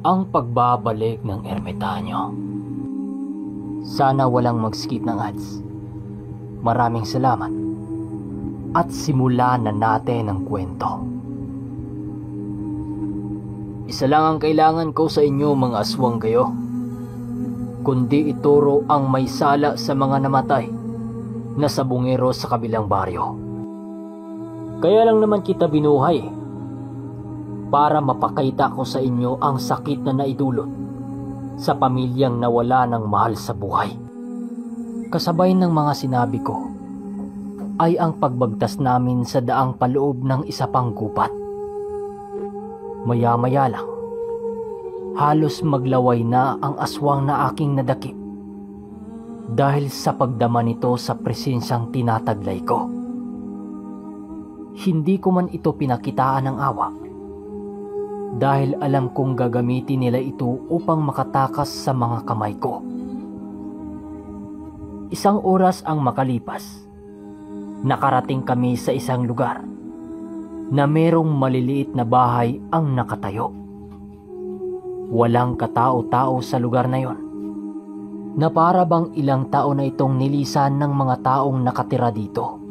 Ang pagbabalik ng ermitanyo. Sana walang mag-skip ng ads. Maraming salamat. At simulan na natin ang kwento. Isa lang ang kailangan ko sa inyo mga aswang kayo. Kundi ituro ang may sala sa mga namatay na sabungero sa kabilang baryo. Kaya lang naman kita binuhay para mapakita ko sa inyo ang sakit na naidulot sa pamilyang nawala ng mahal sa buhay. Kasabay ng mga sinabi ko ay ang pagbagtas namin sa daang paloob ng isa pang gubat. Maya-maya lang, halos maglaway na ang aswang na aking nadakip dahil sa pagdama nito sa presensyang tinataglay ko. Hindi ko man ito pinakitaan ng awa dahil alam kong gagamitin nila ito upang makatakas sa mga kamay ko. Isang oras ang makalipas, nakarating kami sa isang lugar na merong maliliit na bahay ang nakatayo. Walang katao-tao sa lugar na yon, na para bang ilang taon na itong nilisan ng mga taong nakatira dito.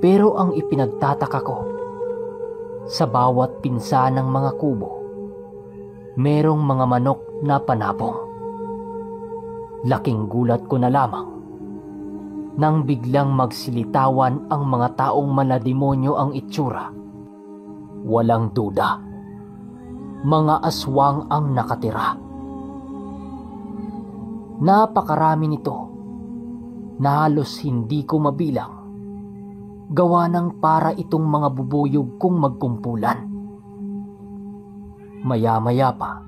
Pero ang ipinagtataka ko, sa bawat pinsa ng mga kubo, merong mga manok na panabong. Laking gulat ko na lamang nang biglang magsilitawan ang mga taong malademonyo ang itsura. Walang duda, mga aswang ang nakatira. Napakarami nito na halos hindi ko mabilang, gawa ng para itong mga bubuyog kong magkumpulan. Maya-maya pa,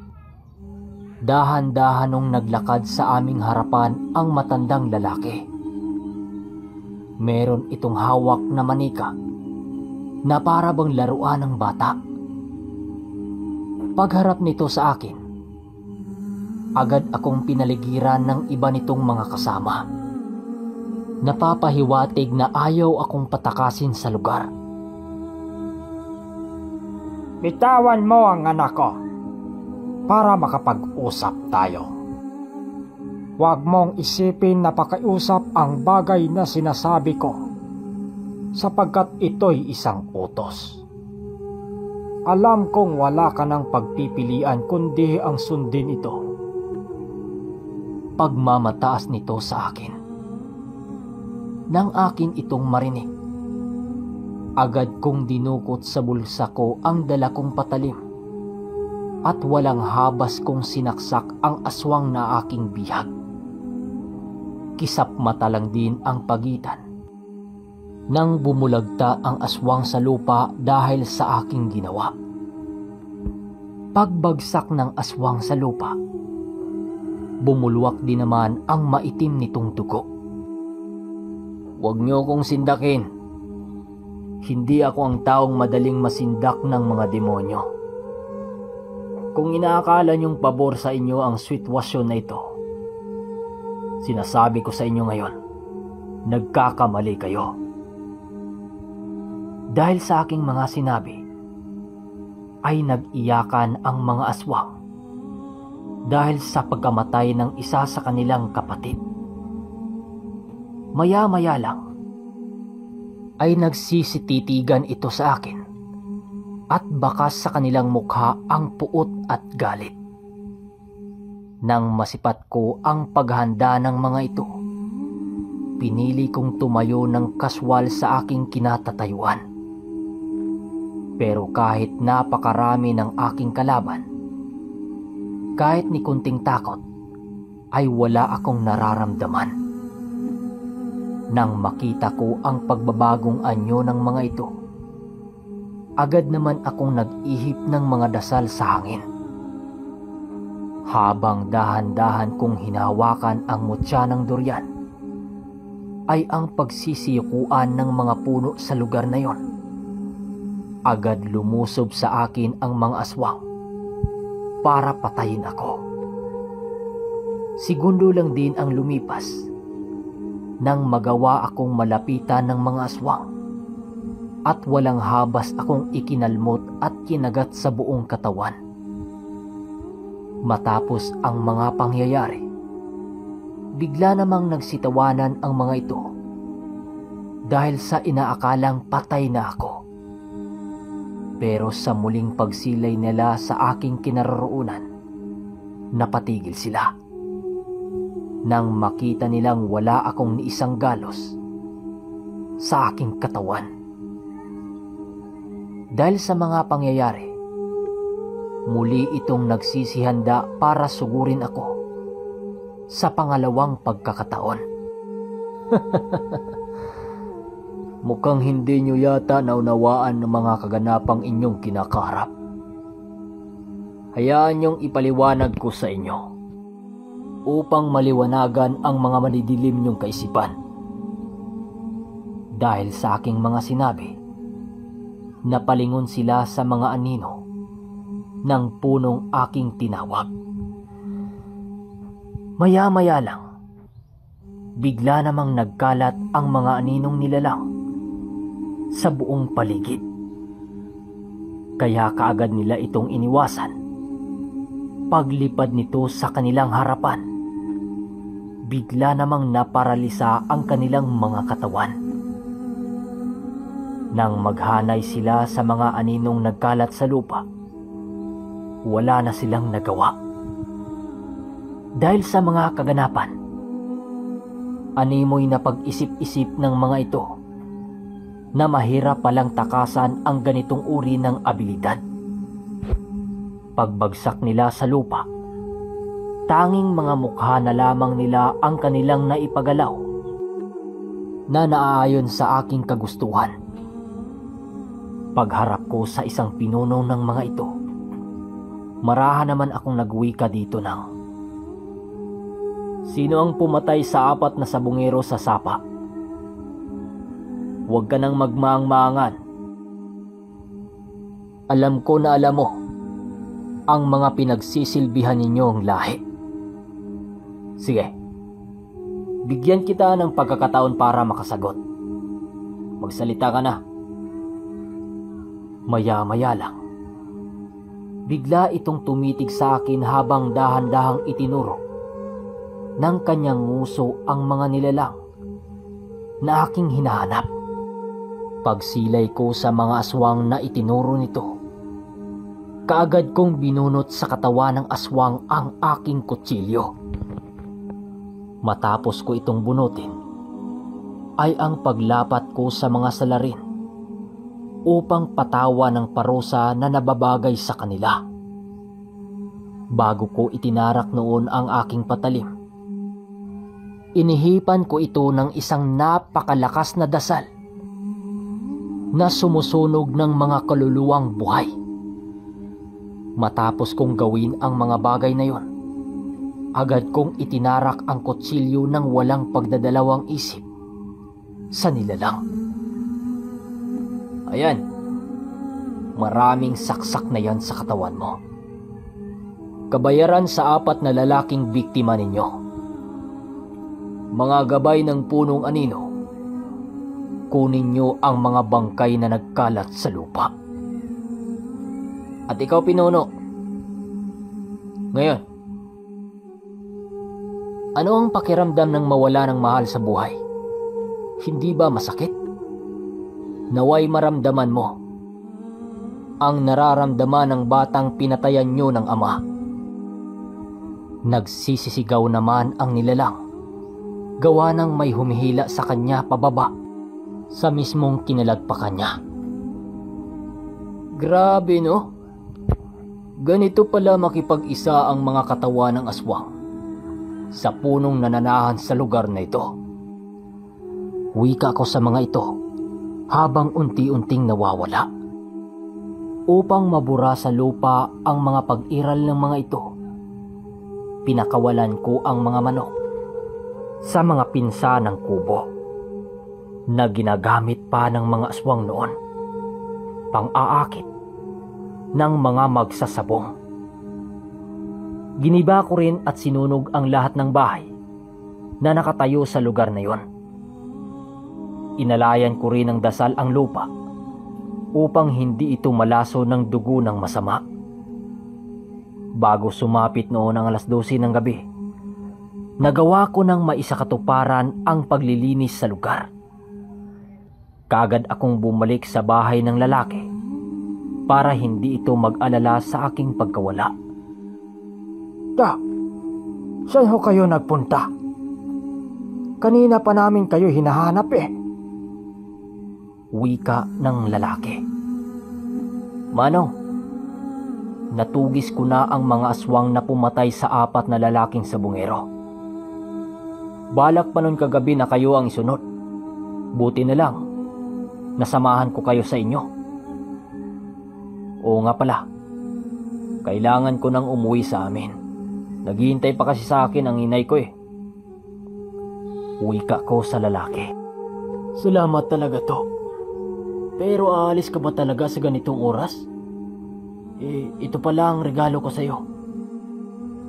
dahan-dahan nung naglakad sa aming harapan ang matandang lalaki. Meron itong hawak na manika na para bang laruan ng bata. Pagharap nito sa akin, agad akong pinaligiran ng iba nitong mga kasama. Napapahiwatig na ayaw akong patakasin sa lugar. Bitawan mo ang anak ko para makapag-usap tayo. Huwag mong isipin na pakiusap ang bagay na sinasabi ko, sapagkat ito'y isang utos. Alam kong wala ka ng pagpipilian kundi ang sundin ito. Pagmamataas nito sa akin. Nang akin itong marinig, agad kong dinukot sa bulsa ko ang dala kong patalim at walang habas kong sinaksak ang aswang na aking bihag. Kisap mata lang din ang pagitan nang bumulagta ang aswang sa lupa dahil sa aking ginawa. Pagbagsak ng aswang sa lupa, bumulwak din naman ang maitim nitong dugo. Huwag niyo kong sindakin. Hindi ako ang taong madaling masindak ng mga demonyo. Kung inaakala niyong pabor sa inyo ang sitwasyon na ito, sinasabi ko sa inyo ngayon, nagkakamali kayo. Dahil sa aking mga sinabi, ay nag-iyakan ang mga aswang dahil sa pagkamatay ng isa sa kanilang kapatid. Maya-maya lang, ay nagsisititigan ito sa akin at bakas sa kanilang mukha ang puot at galit. Nang masipat ko ang paghanda ng mga ito, pinili kong tumayo ng kaswal sa aking kinatatayuan. Pero kahit napakarami ng aking kalaban, kahit ni kunting takot, ay wala akong nararamdaman. Nang makita ko ang pagbabagong anyo ng mga ito, agad naman akong nag-ihip ng mga dasal sa hangin. Habang dahan-dahan kong hinawakan ang mutya ng durian, ay ang pagsisiyukuan ng mga puno sa lugar na yon. Agad lumusob sa akin ang mga aswang para patayin ako. Segundo lang din ang lumipas nang magawa akong malapitan ng mga aswang at walang habas akong ikinalmot at kinagat sa buong katawan. Matapos ang mga pangyayari, bigla namang nagsitawanan ang mga ito dahil sa inaakalang patay na ako. Pero sa muling pagsilay nila sa aking kinaroroonan, napatigil sila nang makita nilang wala akong ni isang galos sa aking katawan. Dahil sa mga pangyayari, muli itong nagsisihanda para sugurin ako sa pangalawang pagkakataon. Mukhang hindi nyo yata naunawaan ng mga kaganapang inyong kinakaharap. Hayaan nyong ipaliwanag ko sa inyo upang maliwanagan ang mga madidilim nyong kaisipan. Dahil sa aking mga sinabi, napalingon sila sa mga anino ng punong aking tinawag. Maya-maya lang, bigla namang nagkalat ang mga aninong nilalang sa buong paligid. Kaya kaagad nila itong iniwasan. Paglipad nito sa kanilang harapan, bigla namang naparalisa ang kanilang mga katawan. Nang maghanay sila sa mga aninong nagkalat sa lupa, wala na silang nagawa. Dahil sa mga kaganapan, animoy na pag-isip-isip ng mga ito na mahirap palang takasan ang ganitong uri ng abilidad. Pagbagsak nila sa lupa, tanging mga mukha na lamang nila ang kanilang naipagalaw na naaayon sa aking kagustuhan. Pagharap ko sa isang pinuno ng mga ito, marahan naman akong nagwika dito ng, "Sino ang pumatay sa 4 na sabungero sa sapa? Huwag ka nang magmaang-maangan. Alam ko na alam mo ang mga pinagsisilbihan ninyong lahi. Sige, bigyan kita ng pagkakataon para makasagot. Magsalita ka na." Maya-maya lang, bigla itong tumitig sa akin habang dahan-dahang itinuro ng kanyang nguso ang mga nilalang na aking hinahanap. Pagsilay ko sa mga aswang na itinuro nito, kaagad kong binunot sa katawan ng aswang ang aking kutsilyo. Matapos ko itong bunutin, ay ang paglapat ko sa mga salarin upang patawa ng parusa na nababagay sa kanila. Bago ko itinarak noon ang aking patalim, inihipan ko ito ng isang napakalakas na dasal na sumusunog ng mga kaluluwang buhay. Matapos kong gawin ang mga bagay na yon, agad kong itinarak ang kutsilyo ng walang pagdadalawang isip sa nilalang. Ayan, maraming saksak na yan sa katawan mo. Kabayaran sa 4 na lalaking biktima ninyo. Mga gabay ng punong anino, kunin nyo ang mga bangkay na nagkalat sa lupa. At ikaw, pinuno, ngayon, ano ang pakiramdam ng mawala ng mahal sa buhay? Hindi ba masakit? Naway maramdaman mo ang nararamdaman ng batang pinatayan nyo ng ama. Nagsisisigaw naman ang nilalang, gawa ng may humihila sa kanya pababa sa mismong kinalagpakan niya. Grabe, no? Ganito pala makipag-isa ang mga katawan ng aswang sa punong nananahan sa lugar na ito. Wika ko sa mga ito habang unti-unting nawawala. Upang mabura sa lupa ang mga pag-iral ng mga ito, pinakawalan ko ang mga manok sa mga pinsa ng kubo na ginagamit pa ng mga aswang noon, pang-aakit ng mga magsasabong. Giniba ko rin at sinunog ang lahat ng bahay na nakatayo sa lugar na yon. Inalayan ko rin ng dasal ang lupa upang hindi ito malaso ng dugo ng masama. Bago sumapit noon ang 12:00 ng gabi, nagawa ko ng maisakatuparan ang paglilinis sa lugar. Kagad akong bumalik sa bahay ng lalaki para hindi ito mag-alala sa aking pagkawala. Da, saan ho kayo nagpunta? Kanina pa namin kayo hinahanap eh. Wika ng lalaki. Manong, natugis ko na ang mga aswang na pumatay sa 4 na lalaking sabungero. Balak pa nun kagabi na kayo ang isunod. Buti na lang, nasamahan ko kayo sa inyo. Oo nga pala, kailangan ko nang umuwi sa amin. Naghihintay pa kasi sa akin ang inay ko eh. Wika ko sa lalaki. Salamat talaga to. Pero aalis ka ba talaga sa ganitong oras? Ito pala ang regalo ko sa iyo.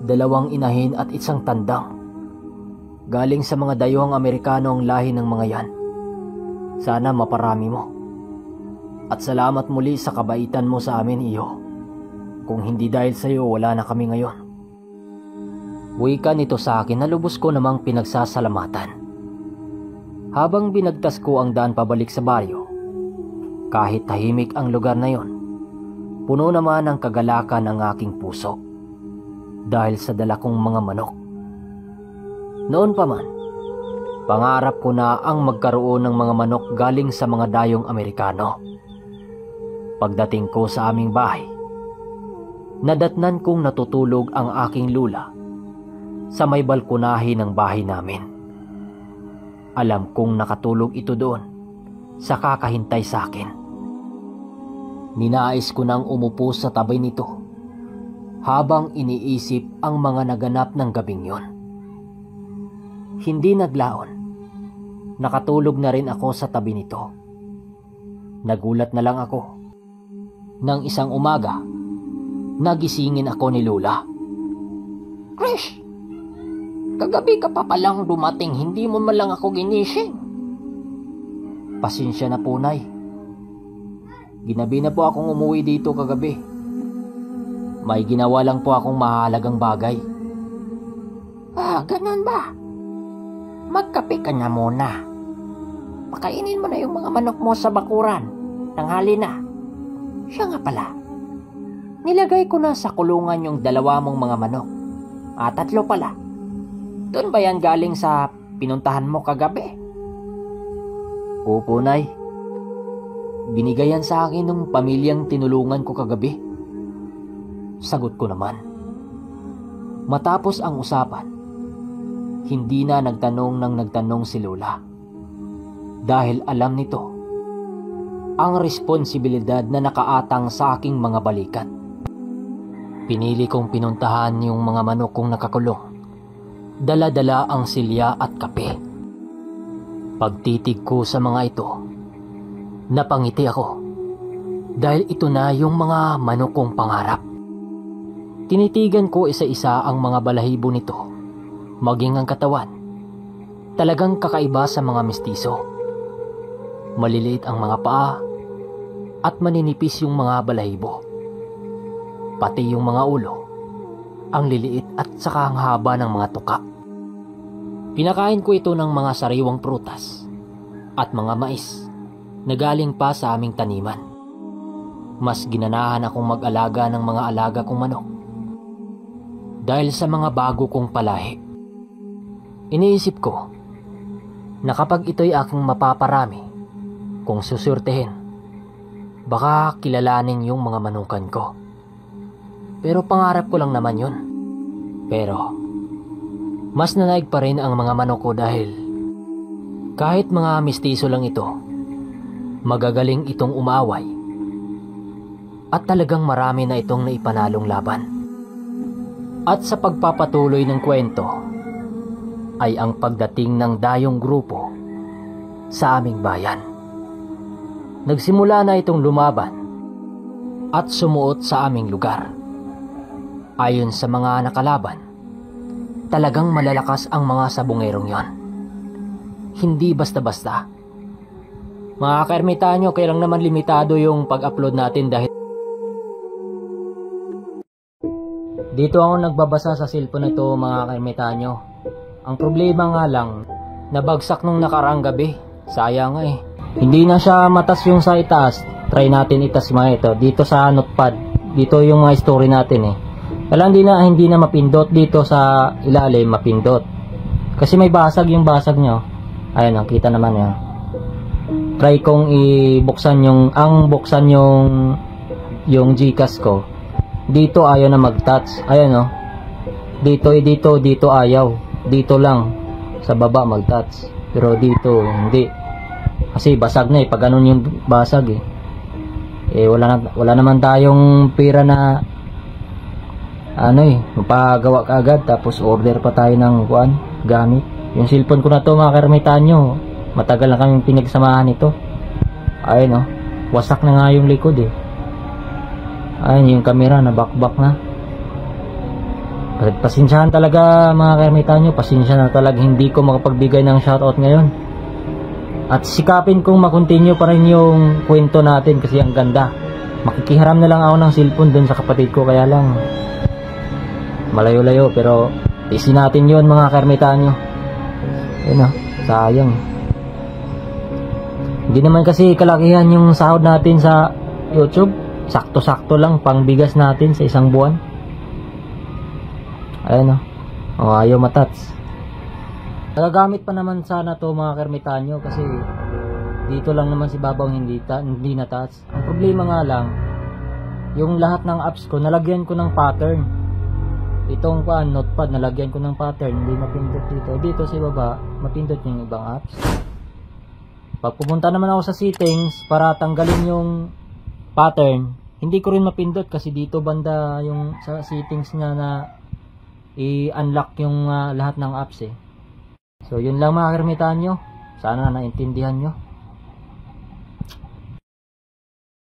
2 inahin at isang tandang. Galing sa mga dayuhang Amerikano ang lahi ng mga yan. Sana maparami mo. At salamat muli sa kabaitan mo sa amin, iyo. Kung hindi dahil sa iyo, wala na kami ngayon. Wika nito sa akin na lubos ko namang pinagsasalamatan. Habang binagtas ko ang daan pabalik sa baryo, kahit tahimik ang lugar na yon, puno naman ng kagalakan ang aking puso dahil sa dala kong mga manok. Noon pa man, pangarap ko na ang magkaroon ng mga manok galing sa mga dayong Amerikano. Pagdating ko sa aming bahay, nadatnan kong natutulog ang aking lula sa may balkonahe ng bahay namin. Alam kong nakatulog ito doon sa kakahintay sa akin. Ninais ko nang umupo sa tabi nito habang iniisip ang mga naganap ng gabing yon. Hindi naglaon, nakatulog na rin ako sa tabi nito. Nagulat na lang ako nang isang umaga nagisingin ako ni Lola. Krish! Kagabi ka pa palang dumating, hindi mo man lang ako ginising. Pasensya na po, Nay. Ginabi na po akong umuwi dito kagabi. May ginawa lang po akong mahalagang bagay. Ganun ba? Magkape ka na muna. Pakainin mo na yung mga manok mo sa bakuran. Tanghali na. Siya nga pala. Nilagay ko na sa kulungan yung 2 mong mga manok. 3 pala. Doon ba yan galing sa pinuntahan mo kagabi? Opo, Nay. Binigayan sa akin ng pamilyang tinulungan ko kagabi. Sagot ko naman. Matapos ang usapan, hindi na nagtanong si Lola. Dahil alam nito ang responsibilidad na nakaatang sa aking mga balikat. Pinili kong pinuntahan yung mga manok kong nakakulong. Dala-dala ang silya at kape. Pagtitig ko sa mga ito, napangiti ako dahil ito na yung mga manok kong pangarap. Tinitigan ko isa-isa ang mga balahibo nito, maging ang katawan. Talagang kakaiba sa mga mestizo. Maliliit ang mga paa at maninipis yung mga balahibo. Pati yung mga ulo, ang liliit at saka ang haba ng mga tuka. Pinakain ko ito ng mga sariwang prutas at mga mais na galing pa sa aming taniman. Mas ginanahan akong mag-alaga ng mga alaga kong manok dahil sa mga bago kong palahi. Iniisip ko na kapag ito'y aking mapaparami, kung susurtehin, baka kilalanin yung mga manukan ko. Pero pangarap ko lang naman yun. Pero mas nanaig pa rin ang mga manok ko dahil kahit mga mistiso lang ito, magagaling itong umaway at talagang marami na itong naipanalong laban. At sa pagpapatuloy ng kwento ay ang pagdating ng dayong grupo sa aming bayan. Nagsimula na itong lumaban at sumuot sa aming lugar. Ayon sa mga nakalaban, talagang malalakas ang mga sabungerong yon. Hindi basta-basta. Mga kaermitanyo, kailang naman limitado yung pag-upload natin dahil Dito ako nagbabasa sa cellphone na ito mga kaermitanyo. Ang problema nga lang, nabagsak nung nakaraang gabi. Sayang nga eh. Hindi na siya matas yung sa itaas. Try natin itas mga ito. Dito sa notepad. Dito yung mga story natin eh. Kaya hindi na mapindot dito sa ilalim mapindot. Kasi may basag yung basag nyo. Ayan, kita naman yan. Try kong ibuksan buksan yung Gcash ko. Dito ayaw na mag-touch. Ayan oh. Dito ayaw. Dito lang sa baba mag-touch. Pero dito hindi. Kasi basag na eh. Pag ganun yung basag eh. Wala naman tayong pera na magpagawa ka agad tapos order pa tayo ng gamit. Yung cellphone ko na to mga kaermitanyo, matagal na kaming pinagsamahan ito. Ayun wasak na nga yung likod eh. Ayun yung camera na bakbak na. Pasensyahan talaga mga kaermitanyo, pasensya na talaga hindi ko makapagbigay ng shoutout ngayon. At sikapin kong makontinue pa rin yung kwento natin kasi ang ganda. Makikiharam na lang ako ng cellphone dun sa kapatid ko, kaya lang malayo-layo, pero isin natin yun mga kaermitanyo. Ayun sayang. Hindi naman kasi kalakihan yung sahod natin sa YouTube. Sakto-sakto lang pang bigas natin sa isang buwan. Ayun ayaw matats. Nagagamit pa naman sana to mga kaermitanyo kasi dito lang naman si Babaw hindi na-touch. Ang problema nga lang, yung lahat ng apps ko nalagyan ko ng pattern. Itong notepad nalagyan ko ng pattern, hindi mapindot dito. Dito sa baba mapindot yung ibang apps. Pag pumunta naman ako sa settings para tanggalin yung pattern, hindi ko rin mapindot kasi dito banda yung sa settings niya na i-unlock yung lahat ng apps eh. So yun lang mga kaermitanyo, sana naintindihan nyo.